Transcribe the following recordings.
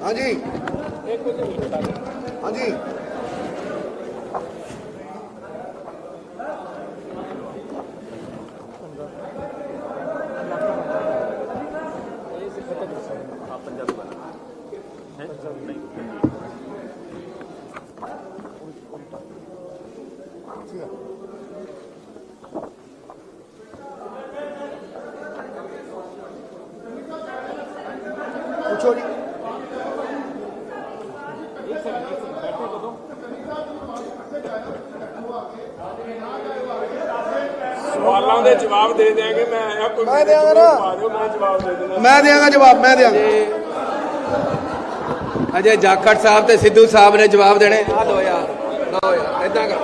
हाँ जी हाँ जी पूछो जी। सवालों के जवाब दे देंगे। मैं देंगा ना, मैं जवाब दे देना। मैं देंगा जवाब, मैं देंगा। अजय जाखड़ साहब ते सिद्धू साहब ने जवाब देने। आ लो यार, लो यार, इतना कर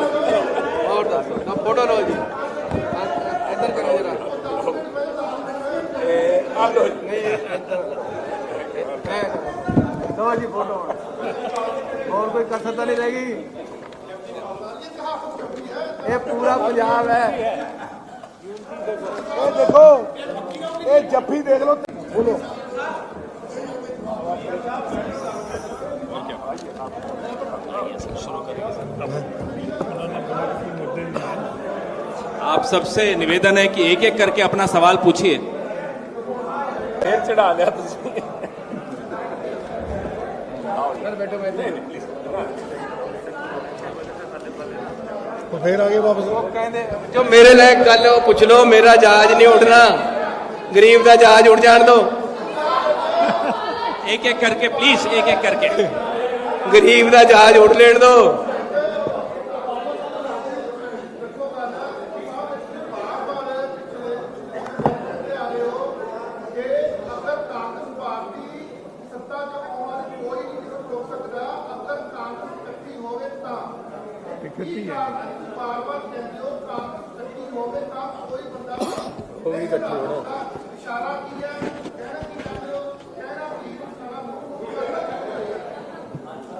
और दस ना फोटो लो जी, इधर करो जरा। नहीं इधर लो जी फोटो, और कोई कसर तो नहीं रहेगी। ये पूरा पंजाब है। ये देखो, ये जफ्फी देख लो, बोलो। आप सबसे निवेदन है कि एक एक करके अपना सवाल पूछिए। फिर चढ़ा लिया तुझे। बैठो बैठो तो फिर आगे वापस जो मेरे लायक गल वो पूछ लो। मेरा जहाज नहीं उड़ना, गरीब का जहाज उड़ जान दो। एक एक करके प्लीज, एक एक करके। गरीब का जहाज उड़ लेन दो।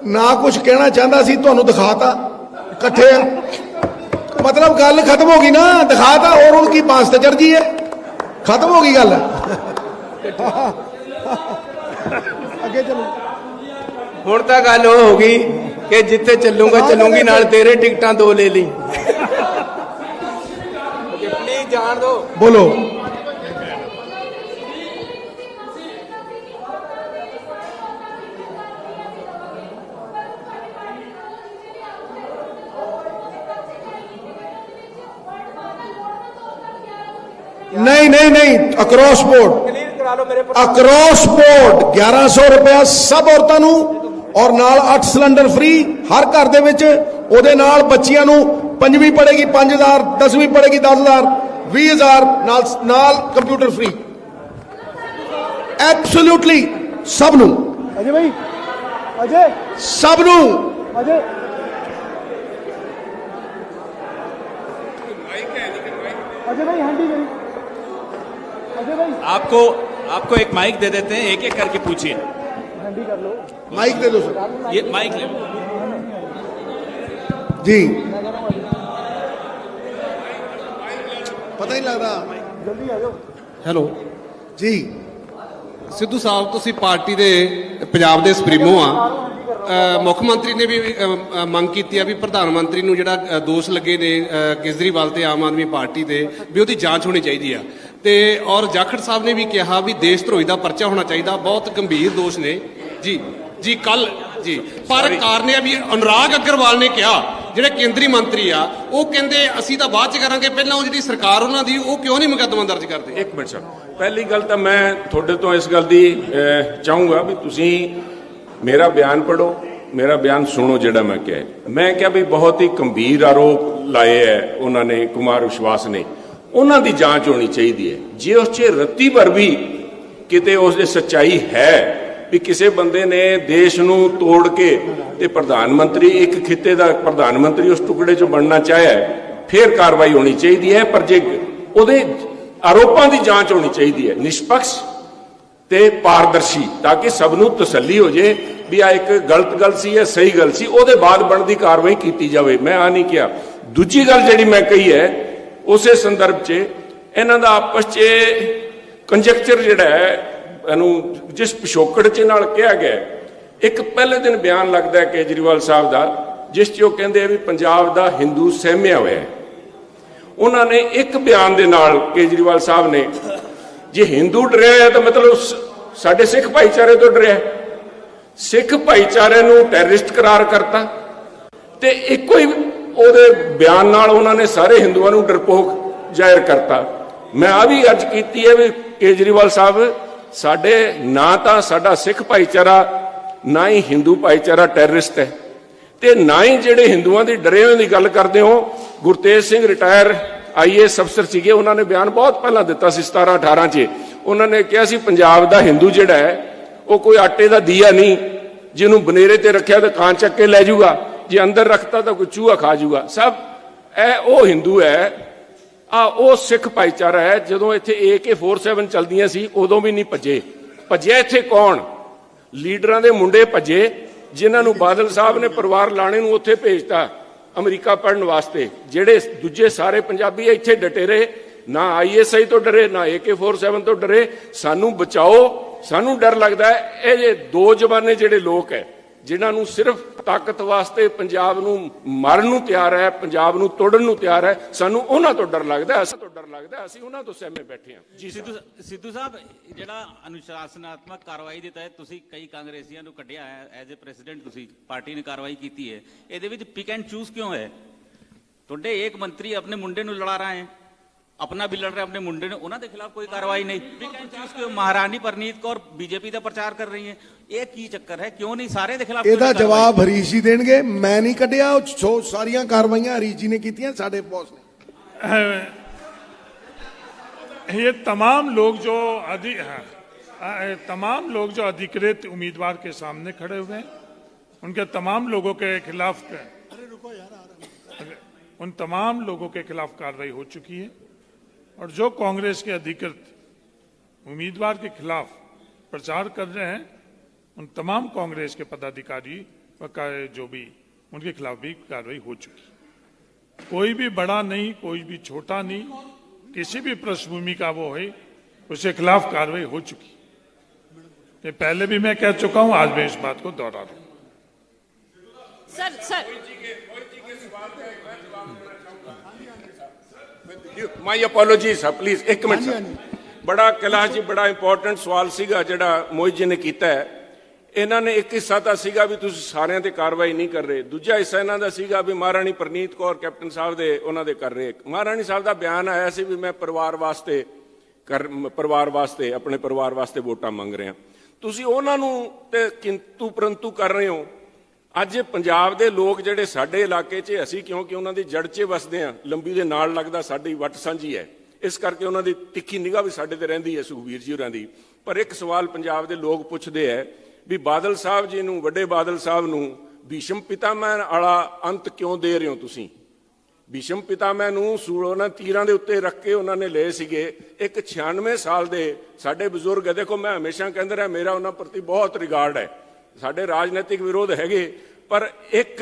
ना कुछ कहना चाहता सी, ਤੁਹਾਨੂੰ दिखाता इकट्ठे मतलब गल खत्म हो गई ना, दिखाता और उसकी बांस ते चढ़ गई है, खत्म हो गई गल। अगे चलो। हुण तां गल हो गई कि जिथे चलूंगा चलूंगी नाल तेरे टिकटां दो ले ली। प्लीज जान दो। बोलो। नहीं नहीं नहीं, अक्रॉस बोर्ड, अक्रॉस बोर्ड 1100 रुपया सब औरतां नूं और नाल 8 सिलेंडर फ्री हर घर दे विच। ओदे नाल बच्चियां नूं 5वीं पढ़ेगी 5000, 10वीं पढ़ेगी 10000, 20000 नाल कंप्यूटर फ्री एब्सोल्युटली सब नूं। अजय भाई, अजय सब नूं। अजय भाई हांडी करी। आपको एक माइक दे देते हैं, एक एक करके पूछिए। कर लो, माइक दे दो सर। ये माइक ले लो जी। पता ही लगता, जल्दी आ जाओ। ਹੈਲੋ जी ਸਿੱਧੂ ਸਾਹਿਬ, ਤੁਸੀਂ ਪਾਰਟੀ ਦੇ ਪੰਜਾਬ ਦੇ ਸੁਪਰੀਮੋ ਆ। ਮੁੱਖ ਮੰਤਰੀ ਨੇ ਵੀ ਮੰਗ ਕੀਤੀ ਆ ਵੀ ਪ੍ਰਧਾਨ ਮੰਤਰੀ ਨੂੰ ਜਿਹੜਾ ਦੋਸ਼ ਲੱਗੇ ਨੇ ਕੇਜਰੀਵਾਲ ਤੇ ਆਮ ਆਦਮੀ ਪਾਰਟੀ ਦੇ, ਵੀ ਉਹਦੀ ਜਾਂਚ ਹੋਣੀ ਚਾਹੀਦੀ ਆ। ਤੇ ਔਰ ਜਾਖੜ ਸਾਹਿਬ ਨੇ ਵੀ ਕਿਹਾ ਵੀ ਦੇਸ਼ ਧਰੋਹੀ ਦਾ ਪਰਚਾ ਹੋਣਾ ਚਾਹੀਦਾ। ਬਹੁਤ ਗੰਭੀਰ ਦੋਸ਼ ਨੇ ਜੀ। ਜੀ ਕੱਲ ਜੀ, ਪਰ ਕਾਰਨ ਇਹ ਵੀ ਅਨੁਰਾਗ ਅਗਰਵਾਲ ਨੇ ਕਿਹਾ, ਜਿਹੜੇ ਕੇਂਦਰੀ ਮੰਤਰੀ ਆ, ਉਹ ਕਹਿੰਦੇ ਅਸੀਂ ਤਾਂ ਬਾਅਦ ਚ ਕਰਾਂਗੇ, ਪਹਿਲਾਂ ਉਹ ਜਿਹੜੀ ਸਰਕਾਰ ਉਹਨਾਂ ਦੀ ਉਹ ਕਿਉਂ ਨਹੀਂ ਮੁਕੱਦਮਾ ਦਰਜ ਕਰਦੇ। एक मिनट सर, पहली गल तो मैं थोड़े तो इस गल की चाहूँगा भी तुसी मेरा बयान पढ़ो, मेरा बयान सुनो। जिहड़ा मैं क्या भी बहुत ही गंभीर आरोप लाए है उन्होंने, कुमार विश्वास ने, उन्हों की जांच होनी चाहिए है। जे उस च रत्ती भर भी किते उस सच्चाई है भी किसी बंदे ने देश नूं तोड़ के ते प्रधानमंत्री एक खिते का प्रधानमंत्री उस टुकड़े चो बनना चाहे, फिर कार्रवाई होनी चाहिए है। पर जे उहदे आरोपों की जांच होनी चाहिए है निष्पक्ष ते पारदर्शी, ताकि सबनों तसल्ली हो जाए भी आ एक गलत गल सी या सही गल सी, उहदे बाद बनती कार्रवाई की जाए। मैं आ नहीं किया। दूजी गल जिहड़ी मैं कही है उस संदर्भ च इन्हां दा आपस च कंजैक्चर जिहड़ा है ਇਹਨੂੰ ਜਿਸ ਪਿਛੋਕੜ ਚ ਨਾਲ ਕਿਹਾ ਗਿਆ, ਇੱਕ ਪਹਿਲੇ ਦਿਨ ਬਿਆਨ ਲੱਗਦਾ ਹੈ ਕੇਜਰੀਵਾਲ ਸਾਹਿਬ ਦਾ, ਜਿਸ 'ਚ ਉਹ ਕਹਿੰਦੇ ਆ ਵੀ ਪੰਜਾਬ ਦਾ ਹਿੰਦੂ ਸਹਿਮਿਆ ਹੋਇਆ ਹੈ। ਉਹਨਾਂ ਨੇ ਇੱਕ ਬਿਆਨ ਦੇ ਨਾਲ ਕੇਜਰੀਵਾਲ ਸਾਹਿਬ ਨੇ, ਜੇ ਹਿੰਦੂ ਡਰਿਆ ਹੈ ਤਾਂ ਮਤਲਬ ਸਾਡੇ ਸਿੱਖ ਭਾਈਚਾਰੇ ਤੋਂ ਡਰਿਆ, ਸਿੱਖ ਭਾਈਚਾਰੇ ਨੂੰ ਟੈਰਰਿਸਟ ਕਰਾਰ ਕਰਤਾ, ਤੇ ਇੱਕੋ ਹੀ ਉਹਦੇ ਬਿਆਨ ਨਾਲ ਉਹਨਾਂ ਨੇ ਸਾਰੇ ਹਿੰਦੂਆਂ ਨੂੰ ਡਰਪੋਕ ਜ਼ਾਹਿਰ ਕਰਤਾ। ਮੈਂ ਆ ਵੀ ਅੱਜ ਕੀਤੀ ਹੈ ਵੀ ਕੇਜਰੀਵਾਲ ਸਾਹਿਬ, ਸਾਡੇ ਨਾ ਤਾਂ ਸਾਡਾ ਸਿੱਖ ਭਾਈਚਾਰਾ ਨਾ ਹੀ ਹਿੰਦੂ ਭਾਈਚਾਰਾ ਟੈਰਰਿਸਟ ਹੈ, ਤੇ ਨਾ ਹੀ ਜਿਹੜੇ ਹਿੰਦੂਆਂ ਦੀ ਡਰੇ ਹੋਏ ਦੀ ਗੱਲ ਕਰਦੇ ਹੋ। ਗੁਰਤੇਜ ਸਿੰਘ ਰਿਟਾਇਰ IAS ਅਫਸਰ ਸੀਗੇ, ਉਹਨਾਂ ਨੇ ਬਿਆਨ ਬਹੁਤ ਪਹਿਲਾਂ ਦਿੱਤਾ ਸੀ 17-18 'ਚ। ਉਹਨਾਂ ਨੇ ਕਿਹਾ ਸੀ ਪੰਜਾਬ ਦਾ ਹਿੰਦੂ ਜਿਹੜਾ ਹੈ ਉਹ ਕੋਈ ਆਟੇ ਦਾ ਦੀਆ ਨਹੀਂ, ਜਿਹਨੂੰ ਬਨੇਰੇ ਤੇ ਰੱਖਿਆ ਤਾਂ ਕਾਂ ਚੱਕ ਕੇ ਲੈ ਜਾਊਗਾ, ਜੇ ਅੰਦਰ ਰੱਖਤਾ ਤਾਂ ਕੋਈ ਚੂਹਾ ਖਾ ਜਾਊਗਾ। ਸਭ ਇਹ ਉਹ ਹਿੰਦੂ ਹੈ, ਉਹ ਸਿੱਖ ਭਾਈਚਾਰਾ ਹੈ। ਜਦੋਂ ਇੱਥੇ AK-47 ਚਲਦੀਆਂ ਸੀ ਉਦੋਂ ਵੀ ਨਹੀਂ ਭੱਜੇ। ਭੱਜਿਆ ਇੱਥੇ ਕੌਣ? ਲੀਡਰਾਂ ਦੇ ਮੁੰਡੇ ਭੱਜੇ, ਜਿਨ੍ਹਾਂ ਨੂੰ ਬਾਦਲ ਸਾਹਿਬ ਨੇ ਪਰਿਵਾਰ ਲਾਣੇ ਨੂੰ ਉੱਥੇ ਭੇਜਤਾ ਅਮਰੀਕਾ ਪੜ੍ਹਨ ਵਾਸਤੇ। ਜਿਹੜੇ ਦੂਜੇ ਸਾਰੇ ਪੰਜਾਬੀ ਇੱਥੇ ਡਟੇ ਰਹੇ, ਨਾ ISI ਤੋਂ ਡਰੇ, ਨਾ AK-47 ਤੋਂ ਡਰੇ। ਸਾਨੂੰ ਬਚਾਓ, ਸਾਨੂੰ ਡਰ ਲੱਗਦਾ ਹੈ ਇਹ ਜੇ ਦੋ ਜ਼ਬਾਨੇ ਜਿਹੜੇ ਲੋਕ ਹੈ, ਜਿਨ੍ਹਾਂ ਨੂੰ ਸਿਰਫ ਤਾਕਤ ਵਾਸਤੇ ਪੰਜਾਬ ਨੂੰ ਮਾਰਨ ਨੂੰ ਤਿਆਰ ਹੈ, ਪੰਜਾਬ ਨੂੰ ਤੋੜਨ ਨੂੰ ਤਿਆਰ ਹੈ, ਸਾਨੂੰ ਉਹਨਾਂ ਤੋਂ ਡਰ ਲੱਗਦਾ, ਅਸੀਂ ਉਹਨਾਂ ਤੋਂ ਸਹਿਮੇ ਬੈਠੇ ਹਾਂ। ਜੀ ਸਿੱਧੂ ਸਾਹਿਬ, ਜਿਹੜਾ ਅਨੁਸ਼ਾਸਨਾਤਮਕ ਕਾਰਵਾਈ ਦੇ ਤਹਿਤ ਤੁਸੀਂ ਕਈ ਕਾਂਗਰਸੀਆਂ ਨੂੰ ਕੱਢਿਆ ਹੈ, ਐਜ਼ ਏ ਪ੍ਰੈਜ਼ੀਡੈਂਟ ਤੁਸੀਂ ਪਾਰਟੀ ਨੇ ਕਾਰਵਾਈ ਕੀਤੀ ਹੈ, ਇਹਦੇ ਵਿੱਚ ਪਿਕ ਐਂਡ ਚੂਜ਼ ਕਿਉਂ ਹੈ? ਤੁਹਾਡੇ ਇੱਕ ਮੰਤਰੀ ਆਪਣੇ ਮੁੰਡੇ ਨੂੰ ਲੜਾ ਰਹੇ ਹੈ, अपना भी लड़ रहे अपने मुंडे ने, उन्होंने खिलाफ कोई कार्रवाई नहीं। पिक एंड चूज क्यों? महारानी परनीत कौर बीजेपी का प्रचार कर रही है, ये की चक्कर है? क्यों नहीं सारे दे खिलाफ? ਇਹਦਾ ਜਵਾਬ ਹਰੀਸ਼ ਜੀ ਦੇਣਗੇ, ਮੈਂ ਨਹੀਂ ਕੱਢਿਆ। ਉਹ ਸਾਰੀਆਂ ਕਾਰਵਾਈਆਂ ਹਰੀਸ਼ ਜੀ ਨੇ ਕੀਤੀਆਂ, ਸਾਡੇ ਬੌਸ ਨੇ। ये तमाम लोग जो अधिकृत उम्मीदवार के सामने खड़े हुए हैं, उनके तमाम लोगों के खिलाफ, उन तमाम लोगों के खिलाफ कार्रवाई हो चुकी है। और जो कांग्रेस के अधिकृत उम्मीदवार के खिलाफ प्रचार कर रहे हैं, उन तमाम कांग्रेस के पदाधिकारी जो भी, उनके खिलाफ भी कार्रवाई हो चुकी। कोई भी बड़ा नहीं, कोई भी छोटा नहीं, किसी भी पृष्ठभूमि का वो है, उसके खिलाफ कार्रवाई हो चुकी। ये पहले भी मैं कह चुका हूं, आज मैं इस बात को दोहरा रहा हूं। सर ਮਾਈ ਅਪੋਲੋਜੀਜ਼ ਪਲੀਜ਼, ਇੱਕ ਮਿੰਟ ਸਰ। ਬੜਾ ਕੈਲਾਸ਼ ਜੀ, ਬੜਾ ਇੰਪੋਰਟੈਂਟ ਸਵਾਲ ਸੀਗਾ ਜਿਹੜਾ ਮੋਹਿਤ ਜੀ ਨੇ ਕੀਤਾ ਹੈ। ਇਹਨਾਂ ਨੇ ਇੱਕ ਹਿੱਸਾ ਤਾਂ ਸੀਗਾ ਵੀ ਤੁਸੀਂ ਸਾਰਿਆਂ ਤੇ ਕਾਰਵਾਈ ਨਹੀਂ ਕਰ ਰਹੇ, ਦੂਜਾ ਹਿੱਸਾ ਇਹਨਾਂ ਦਾ ਸੀਗਾ ਵੀ ਮਹਾਰਾਣੀ ਪ੍ਰਨੀਤ ਕੌਰ ਕੈਪਟਨ ਸਾਹਿਬ ਦੇ ਉਹਨਾਂ ਦੇ ਕਰ ਰਹੇ। ਮਹਾਰਾਣੀ ਸਾਹਿਬ ਦਾ ਬਿਆਨ ਆਇਆ ਸੀ ਵੀ ਮੈਂ ਪਰਿਵਾਰ ਵਾਸਤੇ ਆਪਣੇ ਪਰਿਵਾਰ ਵਾਸਤੇ ਵੋਟਾਂ ਮੰਗ ਰਿਹਾ। ਤੁਸੀਂ ਉਹਨਾਂ ਨੂੰ ਤੇ ਕਿੰਤੂ ਪਰੰਤੂ ਕਰ ਰਹੇ ਹੋ। ਅੱਜ ਪੰਜਾਬ ਦੇ ਲੋਕ ਜਿਹੜੇ ਸਾਡੇ ਇਲਾਕੇ 'ਚ, ਅਸੀਂ ਕਿਉਂਕਿ ਉਹਨਾਂ ਦੀ ਜੜ 'ਚ ਵਸਦੇ ਹਾਂ, ਲੰਬੀ ਦੇ ਨਾਲ ਲੱਗਦਾ, ਸਾਡੀ ਵੱਟ ਸਾਂਝੀ ਹੈ, ਇਸ ਕਰਕੇ ਉਹਨਾਂ ਦੀ ਤਿੱਖੀ ਨਿਗਾਹ ਵੀ ਸਾਡੇ ਤੇ ਰਹਿੰਦੀ ਹੈ, ਸੁਖਬੀਰ ਜੀ ਹੋਰਾਂ ਦੀ। ਪਰ ਇੱਕ ਸਵਾਲ ਪੰਜਾਬ ਦੇ ਲੋਕ ਪੁੱਛਦੇ ਹੈ ਵੀ ਬਾਦਲ ਸਾਹਿਬ ਜੀ ਨੂੰ, ਵੱਡੇ ਬਾਦਲ ਸਾਹਿਬ ਨੂੰ ਭੀਸ਼ਮ ਪਿਤਾਮਹ ਵਾਲਾ ਅੰਤ ਕਿਉਂ ਦੇ ਰਹੇ ਹੋ ਤੁਸੀਂ? ਭੀਸ਼ਮ ਪਿਤਾਮਹ ਨੂੰ ਉਹਨਾਂ ਤੀਰਾਂ ਦੇ ਉੱਤੇ ਰੱਖ ਕੇ ਉਹਨਾਂ ਨੇ ਲਏ ਸੀਗੇ। ਇੱਕ 96 ਸਾਲ ਦੇ ਸਾਡੇ ਬਜ਼ੁਰਗ ਹੈ। ਦੇਖੋ, ਮੈਂ ਹਮੇਸ਼ਾ ਕਹਿੰਦਾ ਰਿਹਾ, ਮੇਰਾ ਉਹਨਾਂ ਪ੍ਰਤੀ ਬਹੁਤ ਰਿਗਾਰਡ ਹੈ। ਸਾਡੇ ਰਾਜਨੀਤਿਕ ਵਿਰੋਧ ਹੈਗੇ, ਪਰ ਇੱਕ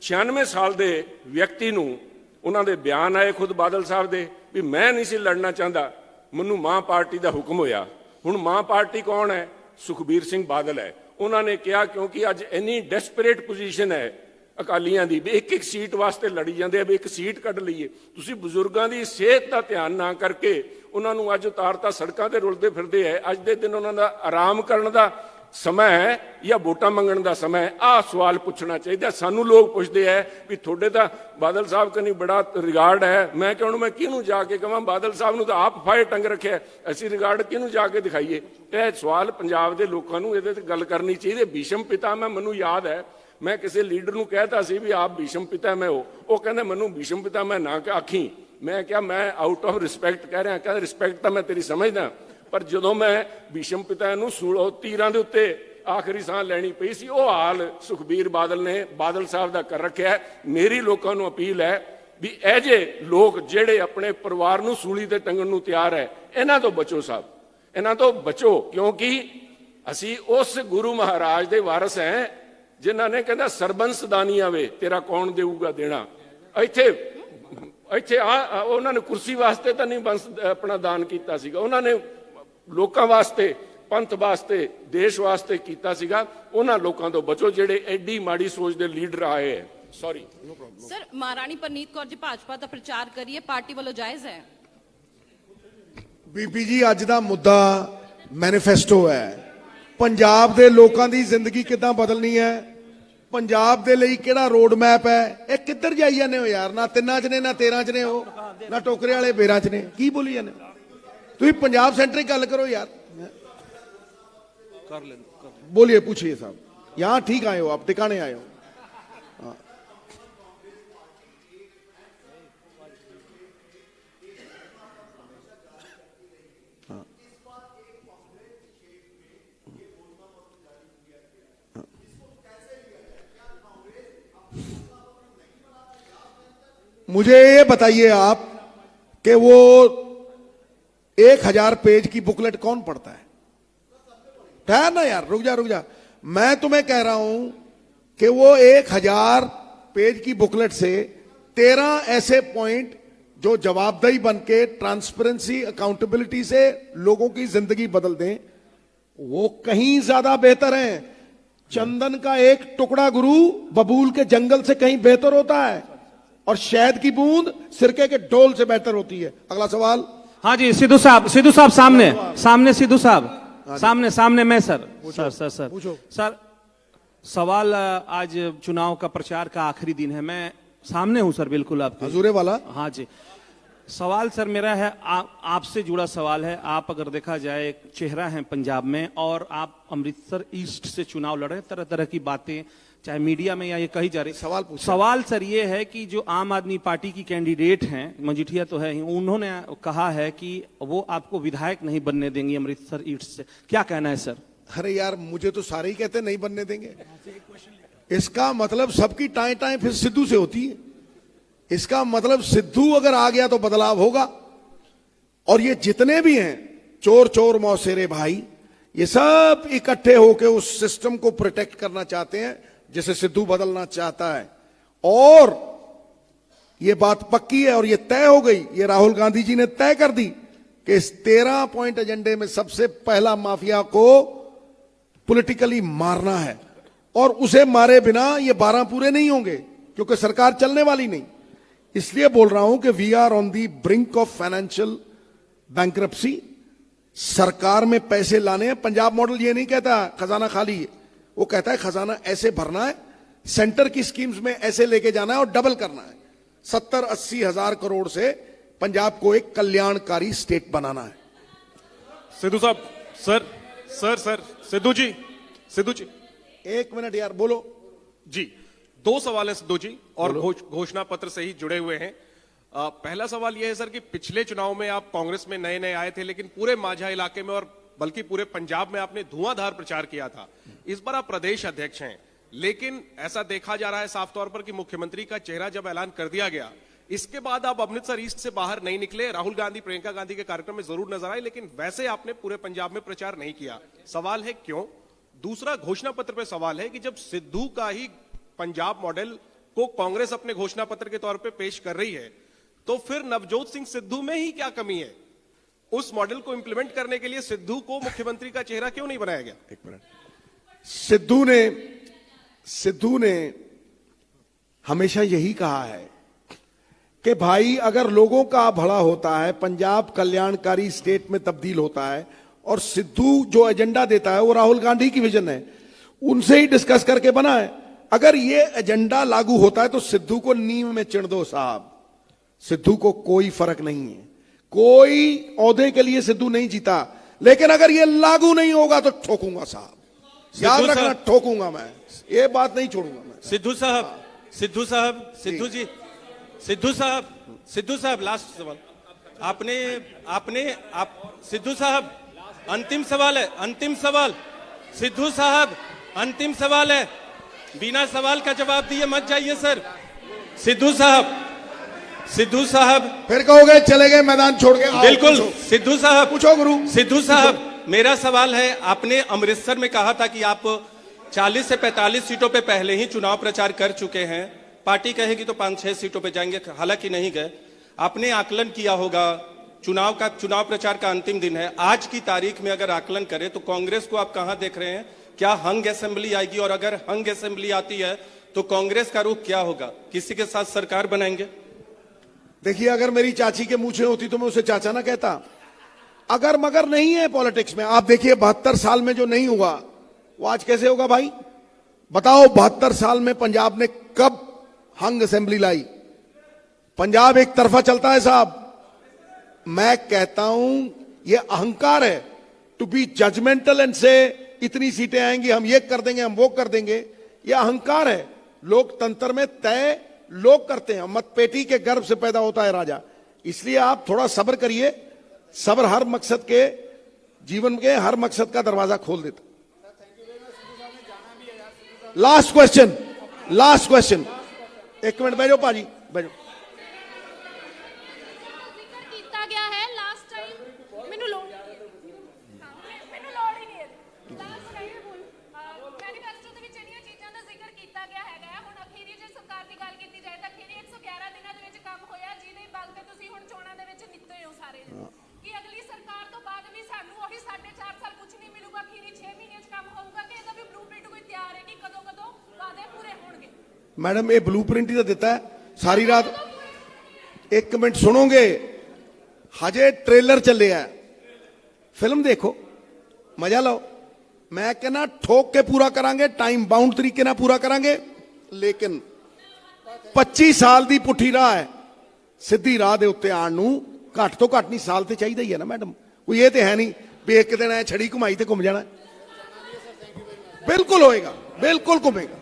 96 ਸਾਲ ਦੇ ਵਿਅਕਤੀ ਨੂੰ ਉਹਨਾਂ ਦੇ ਬਿਆਨ ਆਏ ਖੁਦ ਬਾਦਲ ਸਾਹਿਬ ਦੇ ਵੀ ਮੈਂ ਨਹੀਂ ਸੀ ਲੜਨਾ ਚਾਹੁੰਦਾ, ਮੈਨੂੰ ਮਾਂ ਪਾਰਟੀ ਦਾ ਹੁਕਮ ਹੋਇਆ। ਹੁਣ ਮਾਂ ਪਾਰਟੀ ਕੌਣ ਹੈ? ਸੁਖਬੀਰ ਸਿੰਘ ਬਾਦਲ ਹੈ। ਉਹਨਾਂ ਨੇ ਕਿਹਾ ਕਿਉਂਕਿ ਅੱਜ ਇੰਨੀ ਡੈਸਪਰੇਟ ਪੋਜੀਸ਼ਨ ਹੈ ਅਕਾਲੀਆਂ ਦੀ ਵੀ ਇੱਕ ਸੀਟ ਵਾਸਤੇ ਲੜੀ ਜਾਂਦੇ ਆ ਵੀ ਇੱਕ ਸੀਟ ਕੱਢ ਲਈਏ। ਤੁਸੀਂ ਬਜ਼ੁਰਗਾਂ ਦੀ ਸਿਹਤ ਦਾ ਧਿਆਨ ਨਾ ਕਰਕੇ ਉਹਨਾਂ ਨੂੰ ਅੱਜ ਉਤਾਰਤਾ, ਸੜਕਾਂ ਤੇ ਰੁਲਦੇ ਫਿਰਦੇ ਹੈ। ਅੱਜ ਦੇ ਦਿਨ ਉਹਨਾਂ ਦਾ ਆਰਾਮ ਕਰਨ ਦਾ ਸਮਾਂ ਹੈ ਜਾਂ ਵੋਟਾਂ ਮੰਗਣ ਦਾ ਸਮਾਂ ਹੈ? ਆਹ ਸਵਾਲ ਪੁੱਛਣਾ ਚਾਹੀਦਾ ਸਾਨੂੰ। ਲੋਕ ਪੁੱਛਦੇ ਹੈ ਵੀ ਤੁਹਾਡੇ ਤਾਂ ਬਾਦਲ ਸਾਹਿਬ ਕਨੀ ਬੜਾ ਰਿਗਾਰਡ ਹੈ। ਮੈਂ ਕਿਹਾ ਮੈਂ ਕਿਹਨੂੰ ਜਾ ਕੇ ਕਹਾਂ? ਬਾਦਲ ਸਾਹਿਬ ਨੂੰ ਤਾਂ ਆਪ ਫਾਇਰ ਟੰਗ ਰੱਖਿਆ, ਅਸੀਂ ਰਿਗਾਰਡ ਕਿਹਨੂੰ ਜਾ ਕੇ ਦਿਖਾਈਏ? ਇਹ ਸਵਾਲ ਪੰਜਾਬ ਦੇ ਲੋਕਾਂ ਨੂੰ ਇਹਦੇ ਤੇ ਗੱਲ ਕਰਨੀ ਚਾਹੀਦੀ। ਭੀਸ਼ਮ ਪਿਤਾਮਹ ਮੈਨੂੰ ਯਾਦ ਹੈ, ਮੈਂ ਕਿਸੇ ਲੀਡਰ ਨੂੰ ਕਹਿਤਾ ਸੀ ਵੀ ਆਪ ਭੀਸ਼ਮ ਪਿਤਾਮਹ ਹੋ, ਉਹ ਕਹਿੰਦਾ ਮੈਨੂੰ ਭੀਸ਼ਮ ਪਿਤਾਮਹ ਨਾ ਆਖੀ। ਮੈਂ ਕਿਹਾ ਮੈਂ ਆਊਟ ਆਫ ਰਿਸਪੈਕਟ ਕਹਿ ਰਿਹਾ। ਕਹਿੰਦਾ ਰਿਸਪੈਕਟ ਤਾਂ ਮੈਂ ਤੇਰੀ ਸਮਝਦਾ, ਪਰ ਜਦੋਂ ਮੈਂ ਭੀਸ਼ਮ ਪਿਤਾ ਨੂੰ ਤੀਰਾਂ ਦੇ ਉੱਤੇ ਆਖਰੀ ਸਾਹ ਲੈਣੀ ਪਈ ਸੀ, ਉਹ ਹਾਲ ਸੁਖਬੀਰ ਬਾਦਲ ਨੇ ਬਾਦਲ ਸਾਹਿਬ ਦਾ ਕਰ ਰੱਖਿਆ। ਮੇਰੀ ਲੋਕਾਂ ਨੂੰ ਅਪੀਲ ਹੈ ਵੀ ਇਹ ਜੇ ਲੋਕ ਜਿਹੜੇ ਆਪਣੇ ਪਰਿਵਾਰ ਨੂੰ ਸੂਲੀ ਤੇ ਟੰਗਣ ਨੂੰ ਤਿਆਰ ਹੈ, ਇਹਨਾਂ ਤੋਂ ਬਚੋ ਸਾਹਿਬ, ਇਹਨਾਂ ਤੋਂ ਬਚੋ। ਕਿਉਂਕਿ ਅਸੀਂ ਉਸ ਗੁਰੂ ਮਹਾਰਾਜ ਦੇ ਵਾਰਸ ਹੈ ਜਿਨ੍ਹਾਂ ਨੇ ਕਹਿੰਦਾ ਸਰਬੰਸ ਦਾਨੀਆਂ ਵੇ ਤੇਰਾ ਕੌਣ ਦੇਊਗਾ ਦੇਣਾ। ਇੱਥੇ ਉਹਨਾਂ ਨੇ ਕੁਰਸੀ ਵਾਸਤੇ ਤਾਂ ਨਹੀਂ ਬੰਸ ਆਪਣਾ ਦਾਨ ਕੀਤਾ ਸੀਗਾ, ਉਹਨਾਂ ਨੇ ਲੋਕਾਂ ਵਾਸਤੇ, ਪੰਥ ਵਾਸਤੇ, ਦੇਸ਼ ਵਾਸਤੇ ਕੀਤਾ ਸੀਗਾ, ਉਹਨਾਂ ਲੋਕਾਂ ਤੋਂ ਬਚੋ ਜਿਹੜੇ ਐਡੀ ਮਾੜੀ ਸੋਚ ਦੇ ਲੀਡਰ ਆਏ ਹੈ। ਸੌਰੀ। ਸਰ, ਮਹਾਰਾਣੀ ਪਰਨੀਤ ਕੌਰ ਜੀ ਭਾਜਪਾ ਦਾ ਪ੍ਰਚਾਰ ਕਰੀਏ, ਪਾਰਟੀ ਵੱਲੋਂ ਜਾਇਜ਼ ਹੈ? ਬੀਬੀ ਜੀ, ਅੱਜ ਦਾ ਮੁੱਦਾ ਮੈਨੀਫੈਸਟੋ ਹੈ। ਪੰਜਾਬ ਦੇ ਲੋਕਾਂ ਦੀ ਜ਼ਿੰਦਗੀ ਕਿੱਦਾਂ ਬਦਲਣੀ ਹੈ, ਪੰਜਾਬ ਦੇ ਲਈ ਕਿਹੜਾ ਰੋਡ ਮੈਪ ਹੈ, ਇਹ ਕਿੱਧਰ ਜਾਈ ਜਾਂਦੇ ਹੋ ਯਾਰ? ਨਾ 3 'ਚ ਨੇ, ਨਾ 13 'ਚ ਨੇ, ਹੋ ਨਾ ਟੋਕਰੇ ਵਾਲੇ ਬੇਰਾਂ 'ਚ ਨੇ, ਕੀ ਬੋਲੀ ਜਾਂਦੇ ਹੋ? ਤੁਸੀਂ ਪੰਜਾਬ ਸੈਂਟਰਿਕ ਗੱਲ करो यार। कर ले, बोलिए, पूछिए साहब। यहाँ ठीक आए हो आप, टिकाने आए हो। हाँ। हाँ। हाँ। मुझे ये बताइए आप कि वो 1000 पेज की बुकलेट कौन पढ़ता है? ठहर ना यार, रुक जा। मैं तुम्हें कह रहा हूं कि वो 1000 पेज की बुकलेट से 13 ऐसे पॉइंट जो जवाबदेही बनके ट्रांसपेरेंसी, अकाउंटेबिलिटी से लोगों की जिंदगी बदल दें, वो कहीं ज्यादा बेहतर है। चंदन का एक टुकड़ा गुरु बबूल के जंगल से कहीं बेहतर होता है, और शहद की बूंद सिरके के डोल से बेहतर होती है। अगला सवाल। हाँ जी, सिद्धू साहब सामने सिद्धू साहब सामने मैं सर सर सवाल, आज चुनाव का प्रचार का आखिरी दिन है, मैं सामने हूं सर, बिल्कुल आपके हजूरे वाला। हाँ जी, सवाल सर मेरा है, आपसे जुड़ा सवाल है। आप अगर देखा जाए एक चेहरा है पंजाब में, और आप अमृतसर ईस्ट से चुनाव लड़ रहे हैं, तरह तरह की बातें चाहे मीडिया में या ये कही जा रही। सवाल सर ये है कि जो आम आदमी पार्टी की कैंडिडेट हैं, मजीठिया तो है ही, उन्होंने कहा है कि वो आपको विधायक नहीं बनने देंगे अमृतसर ईस्ट से, क्या कहना है सर? अरे यार, मुझे तो सारे ही कहते नहीं बनने देंगे। इसका मतलब सबकी टाएं टाएं फिर सिद्धू से होती है। इसका मतलब सिद्धू अगर आ गया तो बदलाव होगा। और ये जितने भी हैं चोर मौसेरे भाई, ये सब इकट्ठे होकर उस सिस्टम को प्रोटेक्ट करना चाहते हैं जिसे सिद्धू बदलना चाहता है। और ये बात पक्की है और ये तय हो गई, ये राहुल गांधी जी ने तय कर दी कि इस 13 पॉइंट एजेंडे में सबसे पहला माफिया को पॉलिटिकली मारना है, और उसे मारे बिना ये 12 पूरे नहीं होंगे, क्योंकि सरकार चलने वाली नहीं। इसलिए बोल रहा हूं कि we are on the brink of financial bankruptcy. सरकार में पैसे लाने हैं। पंजाब मॉडल ये नहीं कहता खजाना खाली है, वो कहता है खजाना ऐसे भरना है, सेंटर की स्कीम्स में ऐसे लेके जाना है और डबल करना है। 70-80 हजार करोड़ से पंजाब को एक कल्याणकारी स्टेट बनाना है। सिद्धू साहब, सर सिद्धू जी 1 मिनट यार, बोलो जी। 2 सवाल है सिद्धू जी, और घोषणा पत्र से ही जुड़े हुए हैं। पहला सवाल यह है सर कि पिछले चुनाव में आप कांग्रेस में नए आए थे, लेकिन पूरे माझा इलाके में और बल्कि पूरे पंजाब में आपने धुआंधार प्रचार किया था। इस बार आप प्रदेश अध्यक्ष हैं, लेकिन ऐसा देखा जा रहा है साफ तौर पर कि मुख्यमंत्री का चेहरा जब ऐलान कर दिया गया, इसके बाद आप अमृतसर ईस्ट से बाहर नहीं निकले। राहुल गांधी, प्रियंका गांधी के कार्यक्रम में जरूर नजर आए, लेकिन वैसे आपने पूरे पंजाब में प्रचार नहीं किया। सवाल है क्यों? दूसरा, घोषणा पत्र पे सवाल है कि जब सिद्धू का ही पंजाब मॉडल को कांग्रेस अपने घोषणा पत्र के तौर पे पेश कर रही है, तो फिर नवजोत सिंह सिद्धू में ही क्या कमी है? उस मॉडल को इंप्लीमेंट करने के लिए सिद्धू को मुख्यमंत्री का चेहरा क्यों नहीं बनाया गया? 1 मिनट। सिद्धू ने हमेशा यही कहा है कि भाई, अगर लोगों का भला होता है, पंजाब कल्याणकारी स्टेट में तब्दील होता है, और सिद्धू जो एजेंडा देता है वो राहुल गांधी की विजन है, उनसे ही डिस्कस करके बना है। अगर ये एजेंडा लागू होता है तो सिद्धू को नींव में चिण दो साहब। सिद्धू को कोई फर्क नहीं है, कोई ओहदे के लिए सिद्धू नहीं जीता, लेकिन अगर ये लागू नहीं होगा तो ठोकूंगा साहब, याद रखना, ठोकूंगा मैं, ये बात नहीं छोड़ूंगा मैं। सिद्धू साहब लास्ट सवाल आप सिद्धू साहब, अंतिम सवाल है, सिद्धू साहब अंतिम सवाल है, बिना सवाल का जवाब दिए मत जाइए सर। सिद्धू साहब फिर कहोगे चले गए मैदान छोड़ के। बिल्कुल सिद्धू साहब, पूछो गुरु। सिद्धू साहब, मेरा सवाल है, आपने अमृतसर में कहा था कि आप 40 से 45 सीटों पे पहले ही चुनाव प्रचार कर चुके हैं, पार्टी कहेगी तो 5-6 सीटों पे जाएंगे, हालांकि नहीं गए। आपने आकलन किया होगा चुनाव प्रचार का अंतिम दिन है। आज की तारीख में अगर आकलन करें तो कांग्रेस को आप कहां देख रहे हैं? क्या हंग असेंबली आएगी? और अगर हंग असेंबली आती है तो कांग्रेस का रुख क्या होगा? किसी के साथ सरकार बनाएंगे? देखिए, अगर मेरी चाची के मूछें होती तो मैं उसे चाचा ना कहता। अगर मगर नहीं है पॉलिटिक्स में। आप देखिए 72 साल में जो नहीं हुआ वो आज कैसे होगा भाई? बताओ, 72 साल में पंजाब ने कब हंग असेंबली लाई? पंजाब एक तरफा चलता है साहब। मैं कहता हूं ये अहंकार है, टू बी जजमेंटल एंड से इतनी सीटें आएंगी, हम ये कर देंगे, हम वो कर देंगे। ये अहंकार है। लोकतंत्र में तय लोग करते हैं, मतपेटी के गर्भ से पैदा होता है राजा। इसलिए आप थोड़ा सब्र करिए। सब्र हर मकसद के, जीवन के हर मकसद का दरवाजा खोल देता। Last question. एक मिनट बैठो पाजी, बैठो। ਕੀਤਾ ਗਿਆ ਹੈ ਲਾਸਟ ਟਾਈਮ ਮੈਨੂੰ ਲੋੜ ਹੀ ਨਹੀਂ ਹੈ। ਲਾਸਟ ਟਾਈਮ ਮੈਨੀਫੈਸਟੋ ਦੇ ਵਿੱਚ ਜਿਹੜੀਆਂ ਚੀਜ਼ਾਂ ਦਾ ਜ਼ਿਕਰ ਕੀਤਾ ਗਿਆ ਹੈਗਾ, ਹੁਣ ਅਖੀਰੀ ਜੇ ਸਰਕਾਰ ਦੀ ਗੱਲ ਕੀਤੀ ਜਾਏ ਤਾਂ ਅਖੀਰੀ 111 ਦਿਨਾਂ ਦੇ ਵਿੱਚ ਕੰਮ ਹੋਇਆ, ਜਿਹਦੇ ਬਲ ਤੇ ਤੁਸੀਂ ਹੁਣ ਚੋਣਾਂ ਦੇ ਵਿੱਚ ਨਿੱਤੇ ਹੋ ਸਾਰੇ। ਕਿ ਅਗਲੀ ਸਰਕਾਰ ਤੋਂ ਬਾਅਦ ਵੀ ਸਾਨੂੰ ਉਹੀ 4.5 ਸਾਲ ਕੁਝ ਨਹੀਂ ਮਿਲੂਗਾ, ਅਖੀਰੀ 6 ਮਹੀਨਿਆਂ 'ਚ ਕੰਮ ਹੋਊਗਾ ਕਿ ਇਹਦਾ ਵੀ ਬਲੂਪ੍ਰਿੰਟ ਕੋਈ ਤਿਆਰ ਹੈ ਕਿ ਕਦੋਂ ਵਾਅਦੇ ਪੂਰੇ ਹੋਣਗੇ? मैडम ये ब्लूप्रिंट ही तो देता है सारी रात। एक मिनट सुनोगे, हजे ट्रेलर चले है, फिल्म देखो, मजा लो। मैं कहना ठोक के पूरा करांगे, टाइम बाउंड तरीके ना पूरा करांगे। लेकिन 25 साल दी पुठी राह है, सीधी राह दे उत्ते आण नूं घट तो घट नहीं साल तो चाहिए ही है ना मैडम। कोई ये तो है नहीं भी एक दिन छड़ी घुमाई तो घूम जाना। बिल्कुल होएगा, बिल्कुल घूमेगा।